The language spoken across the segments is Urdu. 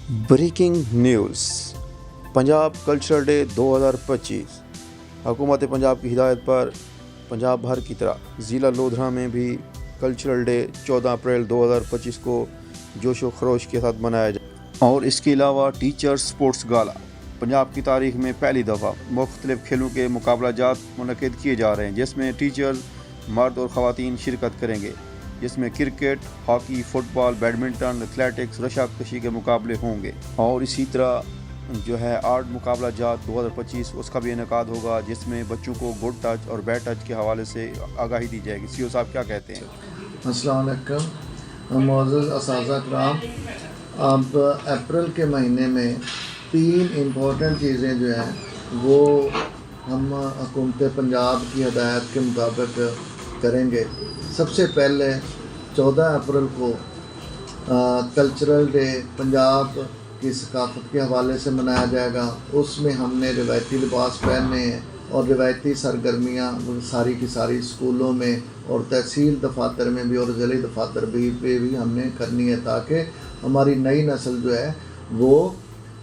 Breaking news Punjab cultural day 2025 حکومت پنجاب کی ہدایت پر پنجاب بھر کی طرح ضلع لودھرا میں بھی کلچرل ڈے 14 اپریل 2025 کو جوش و خروش کے ساتھ منایا جائے اور اس کے علاوہ ٹیچرز سپورٹس گالا پنجاب کی تاریخ میں پہلی دفعہ مختلف کھیلوں کے مقابلہ جات منعقد کیے جا رہے ہیں، جس میں ٹیچرز مرد اور خواتین شرکت کریں گے، جس میں کرکٹ، ہاکی، فٹ بال، بیڈمنٹن، ایتھلیٹکس، رشا کشی کے مقابلے ہوں گے اور اسی طرح جو ہے آرٹ مقابلہ جات 2025 اس کا بھی انعقاد ہوگا، جس میں بچوں کو گڈ ٹچ اور بیڈ ٹچ کے حوالے سے آگاہی دی جائے گی۔ سی او صاحب کیا کہتے ہیں؟ السلام علیکم معزز اساتذہ کرام، اب اپریل کے مہینے میں 3 امپورٹنٹ چیزیں جو ہیں وہ ہم حکومت پنجاب کی ہدایت کے مطابق کریں گے۔ سب سے پہلے 14 اپریل کو کلچرل ڈے پنجاب کی ثقافت کے حوالے سے منایا جائے گا۔ اس میں ہم نے روایتی لباس پہننے ہیں اور روایتی سرگرمیاں ساری کی ساری اسکولوں میں اور تحصیل دفاتر میں بھی اور ضلعی دفاتر پہ بھی ہم نے کرنی ہے، تاکہ ہماری نئی نسل جو ہے وہ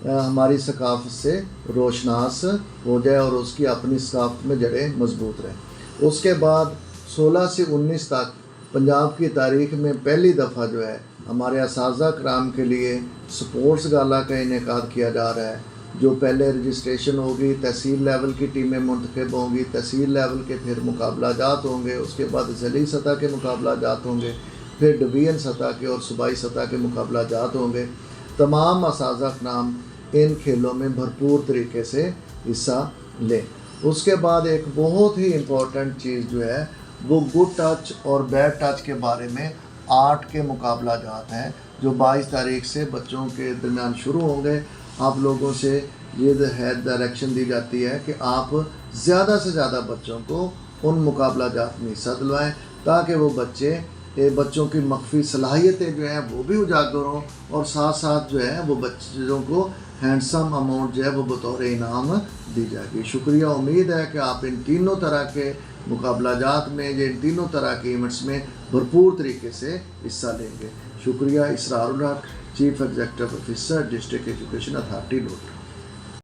ہماری ثقافت سے روشناس ہو جائے اور اس کی اپنی ثقافت میں جڑیں مضبوط رہیں۔ اس کے بعد 16 سے 19 تک پنجاب کی تاریخ میں پہلی دفعہ جو ہے ہمارے اساتذہ کرام کے لیے سپورٹس گالا کا انعقاد کیا جا رہا ہے، جو پہلے رجسٹریشن ہوگی، تحصیل لیول کی ٹیمیں منتخب ہوں گی، تحصیل لیول کے پھر مقابلہ جات ہوں گے، اس کے بعد ضلعی سطح کے مقابلہ جات ہوں گے، پھر ڈویژن سطح کے اور صوبائی سطح کے مقابلہ جات ہوں گے۔ تمام اساتذہ کرام ان کھیلوں میں بھرپور طریقے سے حصہ لیں۔ اس کے بعد ایک بہت ہی امپورٹنٹ چیز جو ہے وہ گڈ ٹچ اور بیڈ ٹچ کے بارے میں آرٹ کے مقابلہ جات ہیں، جو 22 تاریخ سے بچوں کے درمیان شروع ہوں گے۔ آپ لوگوں سے یہ ڈائریکشن دی جاتی ہے کہ آپ زیادہ سے زیادہ بچوں کو ان مقابلہ جات میں حصہ دلوائیں، تاکہ وہ بچوں کی مخفی صلاحیتیں جو ہیں وہ بھی اجاگر ہوں، اور ساتھ ساتھ جو ہے وہ بچوں کو ہینڈسم اماؤنٹ جو ہے وہ بطور انعام دی جائے گی۔ شکریہ، امید ہے کہ آپ ان تینوں طرح کے مقابلہ جات میں یا ان تینوں طرح کے ایونٹس میں بھرپور طریقے سے حصہ لیں گے۔ شکریہ۔ اسرار الحق، chief executive officer, district education authority, Lodhra.